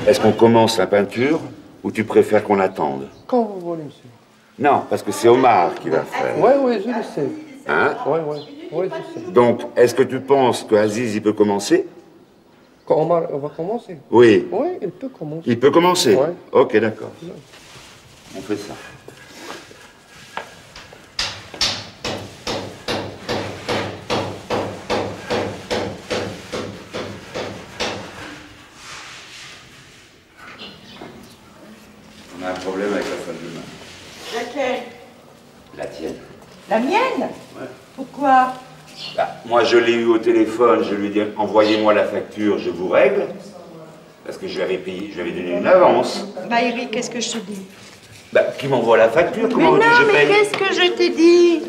Est-ce qu'on commence la peinture ou tu préfères qu'on attende? Quand vous voulez, monsieur. Non, parce que c'est Omar qui va faire. Oui, je le sais. Hein? Oui, je sais. Donc, est-ce que tu penses que Aziz, il peut commencer? Quand Omar va commencer? Oui. Oui, il peut commencer. Il peut commencer? Oui. Ok, d'accord. On fait ça. On a un problème avec la salle de bain. Laquelle? La tienne. La mienne? Ouais. Pourquoi? Bah, moi, je l'ai eu au téléphone, je lui ai dit envoyez-moi la facture, je vous règle. Parce que je lui avais payé, je lui avais donné une avance. Bah, Eric, qu'est-ce que je te dis? Bah, qui m'envoie la facture, Mais comment veux-tu que non, je mais paye? qu'est-ce que je t'ai dit?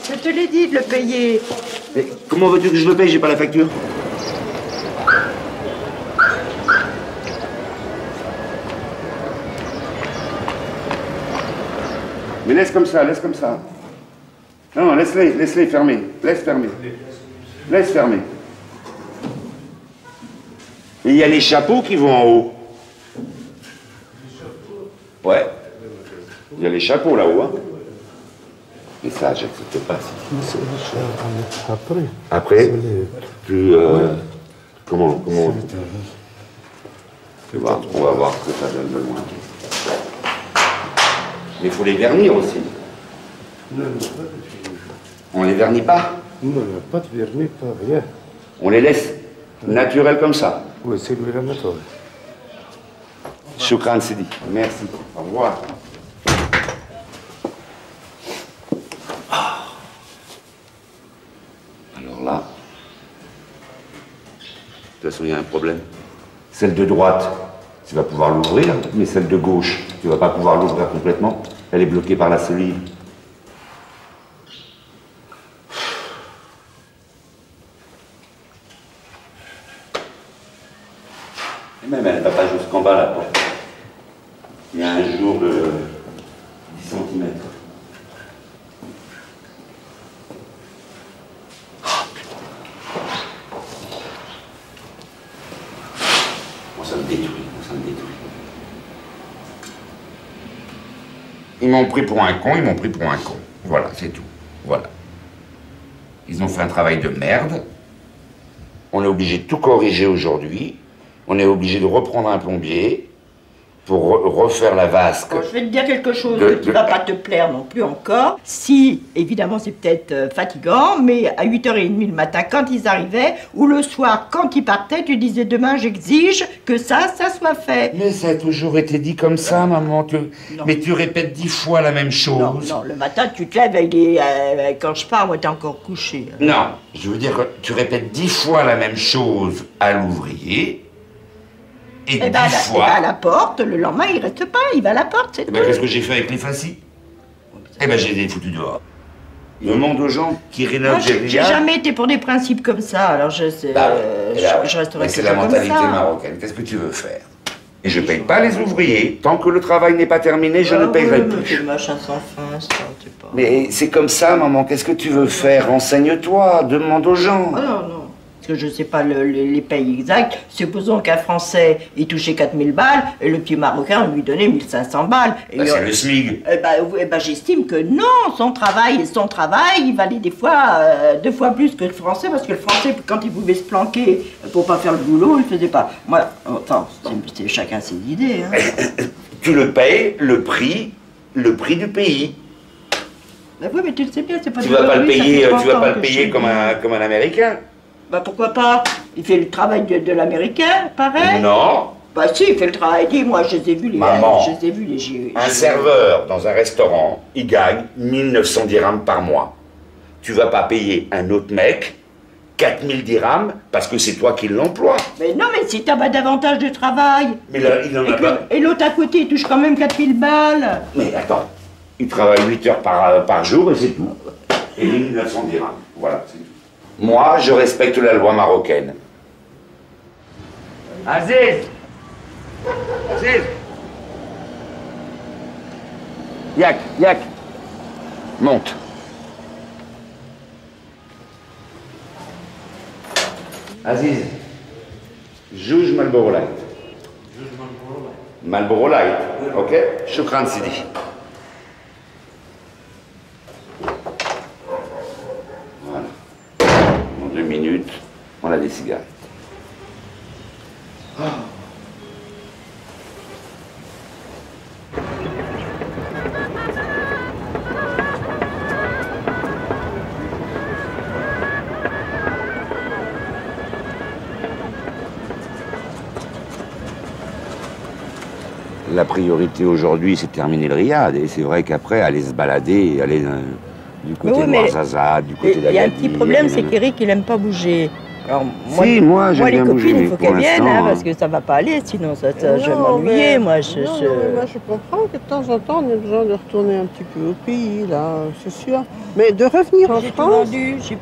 Je te l'ai dit de le payer. Mais comment veux-tu que je le paye? J'ai pas la facture. Mais laisse comme ça, laisse comme ça. Non, laisse-les fermer. Laisse fermer. Laisse fermer. Et il y a les chapeaux qui vont en haut. Ouais. Il y a les chapeaux là-haut, hein. Et ça, j'accepte pas. Après. Après, tu... comment on va voir ce que ça donne de loin. Mais il faut les vernir aussi. Non, On les vernit pas. non, pas de vernis, pas rien. On les laisse naturels comme ça. Oui, c'est lui la méthode. Choukran Sidi. Merci. Au revoir. Alors là, de toute façon, il y a un problème. Celle de droite, tu vas pouvoir l'ouvrir, mais celle de gauche, tu vas pas pouvoir l'ouvrir complètement. Elle est bloquée par la solive. Et même elle ne va pas jusqu'en bas, la porte. Il y a un jour de 10 cm. Moi, ça me détruit, ça me détruit. Ils m'ont pris pour un con, ils m'ont pris pour un con. Voilà, c'est tout. Voilà. Ils ont fait un travail de merde. On est obligé de tout corriger aujourd'hui. On est obligé de reprendre un plombier pour refaire la vasque. Bon, je vais te dire quelque chose qui ne va pas te plaire non plus encore. Si, évidemment, c'est peut-être fatigant, mais à 8h30 le matin, quand ils arrivaient, ou le soir, quand ils partaient, tu disais demain, j'exige que ça soit fait. Mais ça a toujours été dit comme ça, maman. Mais tu répètes 10 fois la même chose. Non, le matin, tu te lèves, quand je pars, moi, t'es encore couché. Non, je veux dire que tu répètes 10 fois la même chose à l'ouvrier. Et 10 fois... à la porte, le lendemain, il reste pas, il va à la porte, c'est tout. Qu'est-ce que j'ai fait avec les fascis? J'ai les foutus dehors. Demande aux gens qui rénovent J'ai jamais été pour des principes comme ça, alors je sais... je resterai c'est la toujours mentalité comme ça. marocaine. Qu'est-ce que tu veux faire? Et je paye pas les ouvriers. Tant que le travail n'est pas terminé, je ne payerai plus. C'est machin sans fin, ça, tu pas... Mais c'est comme ça, maman. Qu'est-ce que tu veux faire? Renseigne-toi, demande aux gens. Ah non. Parce que je sais pas les pays exacts. Supposons qu'un Français, il touchait 4000 balles, et le petit Marocain, on lui donnait 1500 balles. C'est le SMIG. J'estime que non, son travail, il valait des fois 2 fois plus que le Français, parce que le Français, quand il pouvait se planquer pour pas faire le boulot, il le faisait pas. Moi, enfin, c'est chacun ses idées. Hein. Tu le payes, le prix du pays. Oui, mais tu le sais bien, c'est pas... Tu vas pas le payer comme un Américain. Pourquoi pas? Il fait le travail de l'Américain, pareil. Non. Si, il fait le travail. Dis-moi, je les ai vus, Maman, un serveur dans un restaurant, il gagne 1900 dirhams par mois. Tu vas pas payer un autre mec 4000 dirhams parce que c'est toi qui l'emploies. Mais non, mais si t'as pas davantage de travail. Mais là, il en a pas. Et l'autre à côté, il touche quand même 4000 balles. Mais attends, il travaille 8 heures par jour et c'est tout. Et 1900 dirhams, voilà, c'est tout. Moi, je respecte la loi marocaine. Aziz! Yak! Monte. Aziz, juge Marlboro Light. Marlboro Light. Ok. Shukran Sidi. Voilà. En 2 minutes, on a des cigarettes. La priorité aujourd'hui, c'est de terminer le riad. Et c'est vrai qu'après, aller se balader, aller du côté de Ouarzazate, du côté d'Agadir... Il y a un petit problème, c'est qu'Eric, il n'aime pas bouger. Alors, moi j'aime bien bouger. Les copines, il faut qu'elles viennent, hein, parce que ça ne va pas aller, sinon je vais m'ennuyer, moi. Moi, je comprends que de temps en temps, on a besoin de retourner un petit peu au pays, là, c'est sûr. Mais de revenir en France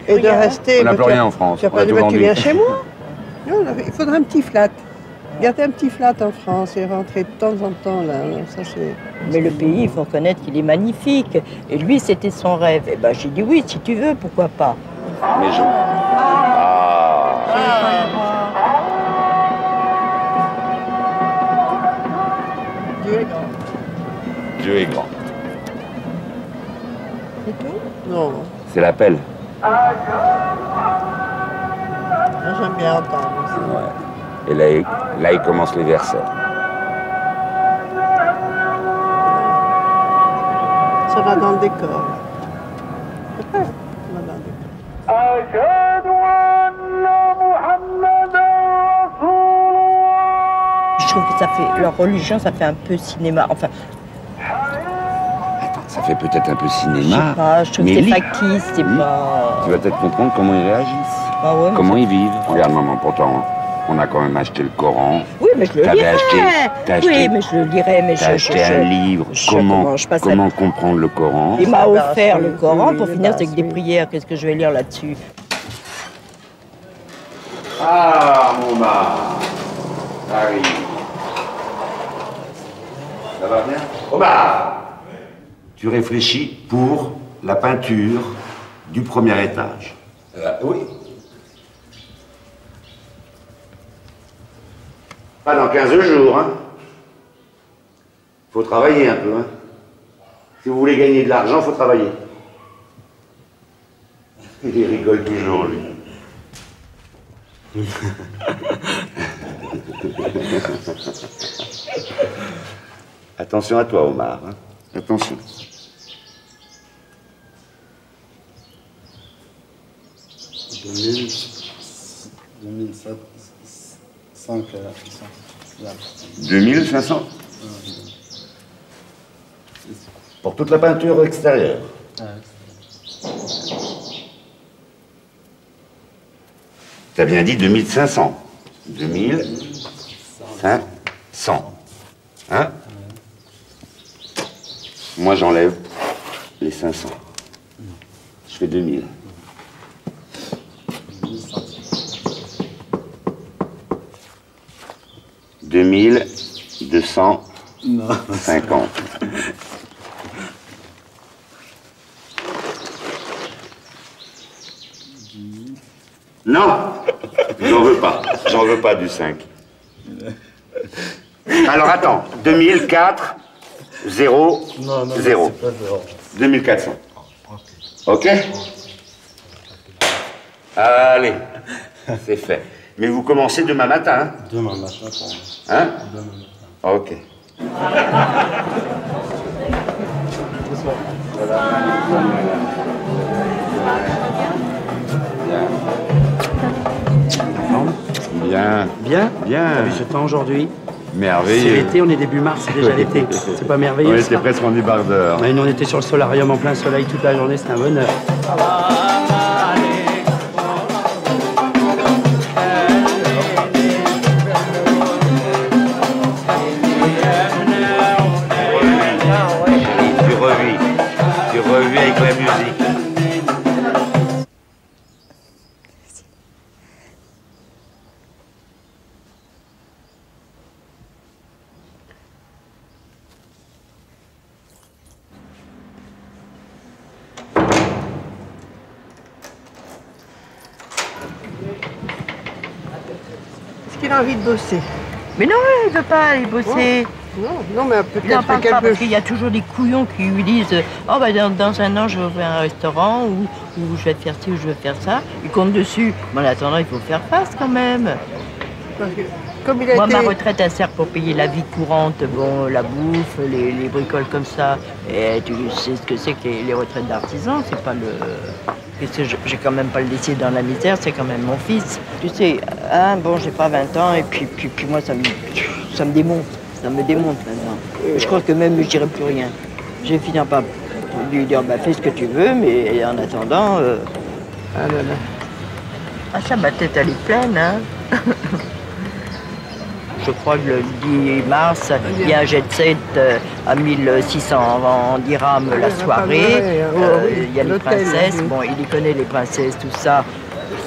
et de rester... On n'a plus rien en France. Tu n'as pas dit, tu viens chez moi. Non, il faudrait un petit flat. Garder un petit flat en France et rentrer de temps en temps, là, ça c'est... Mais le pays, il faut reconnaître qu'il est magnifique. Et lui, c'était son rêve. Et ben, j'ai dit oui, si tu veux, pourquoi pas. Mais je... Dieu est grand. Dieu est grand. C'est tout? Non. C'est l'appel. J'aime bien entendre ça. Ouais. Et là, il commence les versets. Ça va dans le décor. Après, ça va dans le décor. Je trouve que ça fait, leur religion, ça fait un peu cinéma. Enfin, Attends, ça fait peut-être un peu je sais cinéma. pas, je trouve que c'est factice, c'est pas... Tu vas peut-être comprendre comment ils réagissent. Ah ouais, Comment ils vivent. Regarde, maman, pourtant, on a quand même acheté le Coran. oui, mais je le T'avais lirai. t'as acheté- Oui, mais je le lirai, mais T'as acheté un livre. Comment comprendre le Coran. Il m'a offert le Coran oui, pour les finir bases, avec des oui. prières. Qu'est-ce que je vais lire là-dessus? Ah, mon mari. Arrive. Ça va bien? Omar, tu réfléchis pour la peinture du premier étage. Oui. Pas dans 15 jours, hein. Faut travailler un peu, hein. Si vous voulez gagner de l'argent, faut travailler. Il rigole toujours, lui. Attention à toi, Omar. Hein. Attention. $2500. 2500 pour toute la peinture extérieure. T'as bien dit 2500. 2500. Hein? Moi, j'enlève les 500. Je fais 2000. 2250. Non, j'en veux pas. J'en veux pas du 5. Alors attends, 2004, 0, 0. 2400. Ok? Allez, c'est fait. Mais vous commencez demain matin, hein? Demain matin pour moi. Hein? Demain matin. Ok. Bien. Bien. Bien. T'as vu ce temps aujourd'hui? C'est Merveilleux. l'été, on est début mars, c'est déjà l'été. C'est pas On merveilleux était ça? presque en débardeur. Ouais, nous on était sur le solarium en plein soleil toute la journée, c'était un bonheur. Tu revis avec la musique. Est-ce qu'il a envie de bosser? Mais non, il ne veut pas aller bosser. Non, mais Il n'en peut-être parle pas quelque parce chose. qu'il y a toujours des couillons qui lui disent « Oh, bah, dans un an, je vais ouvrir un restaurant ou je vais faire ci ou je vais faire ça. » Il compte dessus. Mais en attendant, il faut faire face quand même. Parce que, comme il a Moi, été... ma retraite, elle sert pour payer la vie courante, bon, la bouffe, les bricoles comme ça. Et tu sais ce que c'est que les retraites d'artisans, c'est pas le... J'ai quand même pas le laissé dans la misère, c'est quand même mon fils. Tu sais, hein, bon, j'ai pas 20 ans et puis moi, ça me démonte. Ça me démonte maintenant. Je crois que même je dirais plus rien. Je vais finir par lui dire, bah, fais ce que tu veux, mais en attendant... Ah là là. Ah ça, ma tête, elle est pleine, hein. Je crois que le 10 mars, il y a un jet set à 1600 dirhams la soirée. Il y a les princesses. Bon, il y connaît les princesses, tout ça.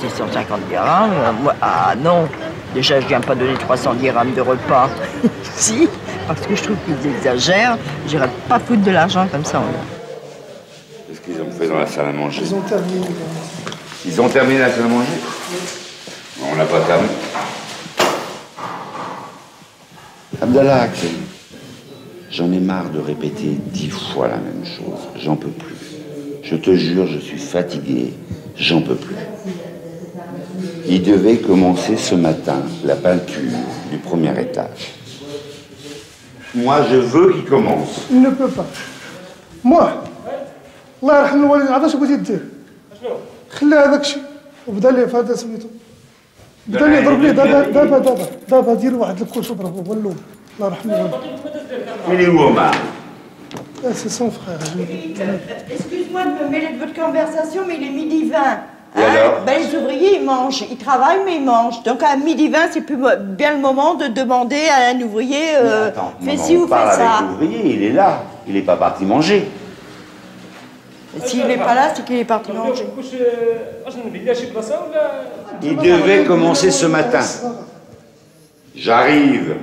650 dirhams. Moi, ah non, déjà, je ne viens pas donner 300 dirhams de repas. Si, parce que je trouve qu'ils exagèrent. Je n'irais pas foutre de l'argent comme ça. Qu'est-ce qu'ils ont fait dans la salle à manger? Ils ont terminé. Ils ont terminé la salle à manger? On n'a pas terminé. Abdallah Aksel, j'en ai marre de répéter 10 fois la même chose. J'en peux plus. Je te jure, je suis fatigué. J'en peux plus. Il devait commencer ce matin la peinture du premier étage. Moi, je veux qu'il commence. Il ne peut pas. Moi, الله يرحم الوالدين عرفت شو بغيتي دير؟ خلي هذاك الشيء وبدا لي في هذا سميتو بدا لي يضرب لي دابا دير واحد الكوش وضربه هو الاول الله يرحم الوالدين. Il est où, Omar? C'est son frère. Excuse-moi de me mêler de votre conversation, mais il est midi 20. Et alors? Ben, les ouvriers, ils mangent. Ils travaillent, mais ils mangent. Donc, à midi 20, c'est plus bien le moment de demander à un ouvrier fais ci ou fais ça. Avec l'ouvrier, il est là. Il n'est pas parti manger. Et s'il n'est pas là, c'est qu'il est parti manger. Il devait commencer ce matin. J'arrive.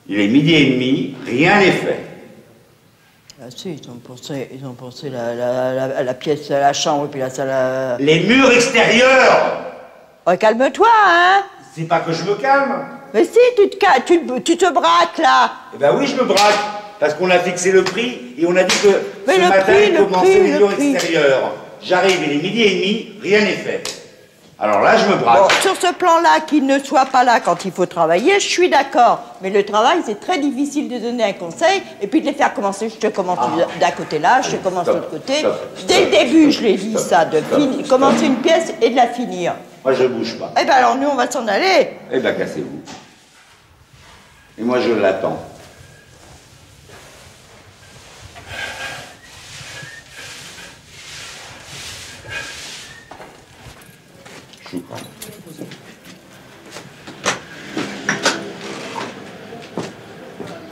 Il est 12h30, rien n'est fait. Ah si, ils ont pensé la pièce, la chambre, puis la salle à... Les murs extérieurs! Oh, calme-toi, hein! C'est pas que je me calme. Mais si, tu te braques, là! Eh ben oui, je me braque. Parce qu'on a fixé le prix et on a dit que Mais ce le matin, prix, il le commençait prix, les le murs prix. extérieurs. J'arrive, il est 12h30, rien n'est fait. Alors là, je me braque. Bon, sur ce plan-là, qu'il ne soit pas là quand il faut travailler, je suis d'accord. Mais le travail, c'est très difficile de donner un conseil et puis de les faire commencer. Je te commence d'un côté là, je te commence de l'autre côté. Dès le début, je l'ai dit ça, de commencer une pièce et de la finir. Moi, je bouge pas. Eh ben alors, nous, on va s'en aller. Eh ben, cassez-vous. Et moi, je l'attends. Choukran.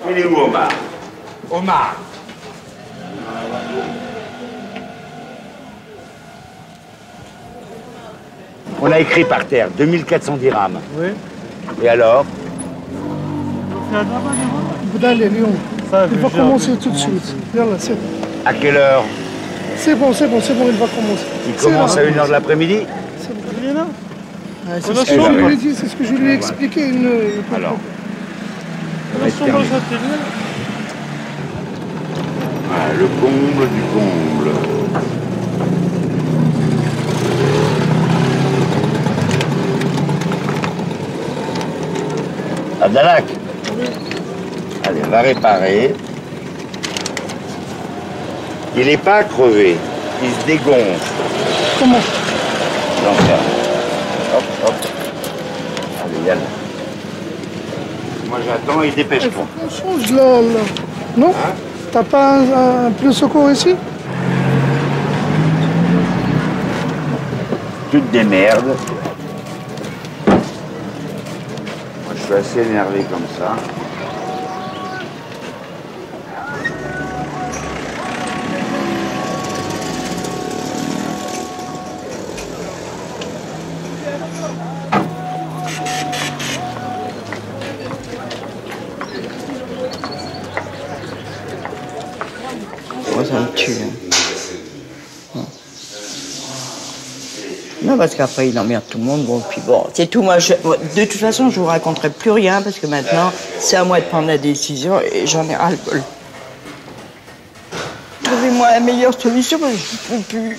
Il est où, Omar? Omar! On a écrit par terre 2400 dirhams. Oui. Et alors? بدا لي اليوم. Il va commencer tout de suite. Yallah, c'est bon. À quelle heure? C'est bon, il va commencer. Il commence à 1h de l'après-midi? C'est ce que je lui ai dit, c'est ce que je lui ai expliqué. Alors. Ah, le comble du comble. Abdallah. Allez, on va réparer. Il n'est pas crevé. Il se dégonfle. Comment? L'enfer. Hop, hop. Allez, yalla. Moi j'attends et dépêche-toi. On change là. Non? T'as pas un plus secours ici? Tu te démerdes. Moi je suis assez énervé comme ça. Moi, ça me tue. Non, parce qu'après, il emmerde tout le monde. Bon, puis bon, c'est tout. Moi, de toute façon, je vous raconterai plus rien parce que maintenant, c'est à moi de prendre la décision et j'en ai ras-le-bol. Trouvez-moi la meilleure solution parce que je peux plus.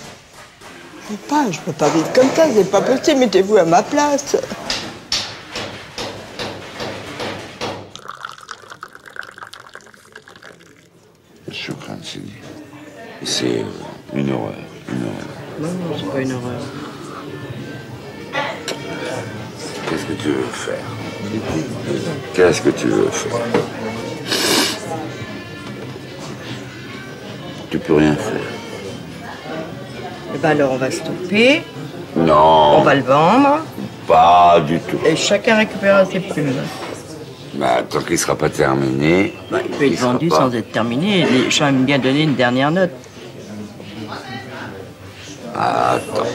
Je peux pas vivre comme ça, c'est pas possible. Mettez-vous à ma place. Choukran, c'est une horreur, Non, c'est pas une horreur. Qu'est-ce que tu veux faire? Qu'est-ce que tu veux faire? Tu peux rien faire. Et ben alors, on va stopper. Non. On va le vendre. Pas du tout. Et chacun récupérera ses plumes. Bah, tant qu'il ne sera pas terminé. Bah, il peut être vendu sans être terminé. Les gens aiment bien donner une dernière note. Ah, attends.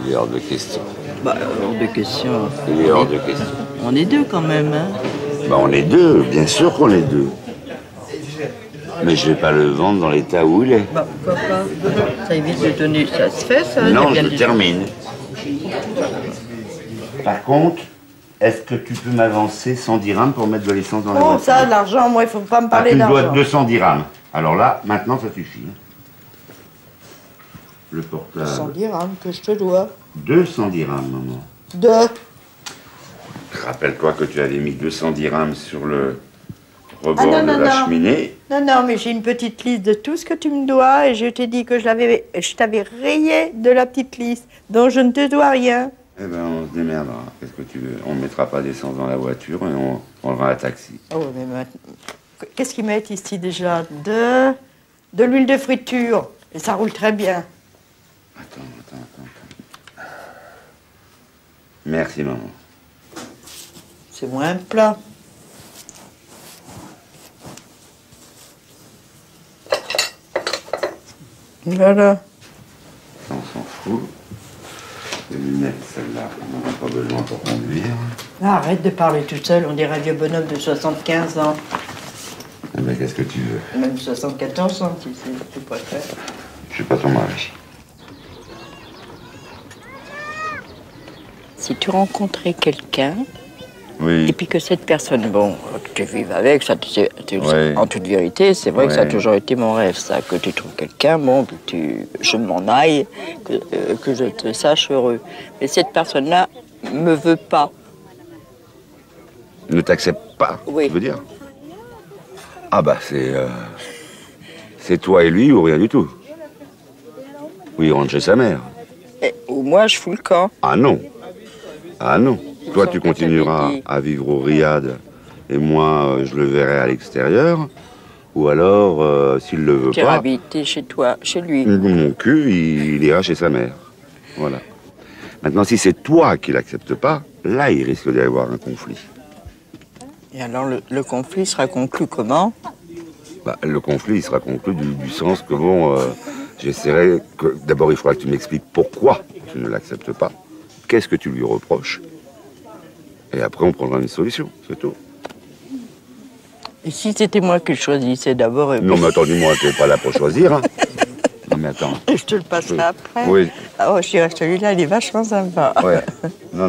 Il est hors de question. Bah, hors de question. Il est hors de question. On est deux quand même, hein. Bah, on est deux, bien sûr qu'on est deux. Mais je vais pas le vendre dans l'état où il est. Bah, pourquoi pas? Ça évite de donner. Ça se fait, ça? Non, il y a je bien termine. Par contre, est-ce que tu peux m'avancer 100 dirhams pour mettre de l'essence dans la voiture? ça, l'argent, moi, il faut pas me Ah, parler tu me dois d'argent. 200 dirhams. Alors là, maintenant, ça suffit. Le portable. 100 dirhams que je te dois. 200 dirhams, maman. Deux. Rappelle-toi que tu avais mis 200 dirhams sur le rebord Ah, non, de non, la non. cheminée. Non, mais j'ai une petite liste de tout ce que tu me dois et je t'ai dit que je t'avais rayé de la petite liste, donc je ne te dois rien. Eh ben, on se démerdera. Qu'est-ce que tu veux? On ne mettra pas d'essence dans la voiture et on prendra un taxi. Oh, mais maintenant, qu'est-ce qu'ils mettent ici déjà? De l'huile de friture. Et ça roule très bien. Attends. Merci, maman. C'est moins plat. Voilà. On s'en fout. Les lunettes, celles-là, on n'en a pas besoin pour conduire. Arrête de parler tout seul, on dirait un vieux bonhomme de 75 ans. Eh ben, qu'est-ce que tu veux? Même 74 ans, si tu préfères. Je suis pas ton mari. Si tu rencontrais quelqu'un, Oui. et puis que cette personne, bon, que tu vives avec, ça, Ouais. en toute vérité, c'est vrai que ça a Ouais. toujours été mon rêve, ça, que tu trouves quelqu'un, bon, puis je m'en aille, que je te sache heureux. Mais cette personne-là me veut pas. Ne t'accepte pas, Oui. tu veux dire? Ah bah, c'est toi et lui ou rien du tout. Oui, il rentre chez sa mère. Ou moi, je fous le camp. Ah non. Ah non. Toi, Sans tu que je continueras t'avais dit. à vivre au Riad et moi, je le verrai à l'extérieur. Ou alors, s'il le veut Tu pas, iras habiter chez toi, chez lui. mon cul, il ira chez sa mère. Voilà. Maintenant, si c'est toi qui l'acceptes pas, là, il risque d'y avoir un conflit. Et alors, le conflit sera conclu comment? Bah, le conflit, il sera conclu du sens que, bon, j'essaierai que... D'abord, il faudra que tu m'expliques pourquoi tu ne l'acceptes pas. Qu'est-ce que tu lui reproches? Et après, on prendra une solution, c'est tout. Et si c'était moi qui le choisissais d'abord, Non, mais attends, dis-moi, tu n'es pas là pour choisir, hein? Non, mais attends. je te le passerai après. Oui. Ah, oh, je dirais que celui-là, il est vachement sympa. Ouais. Non.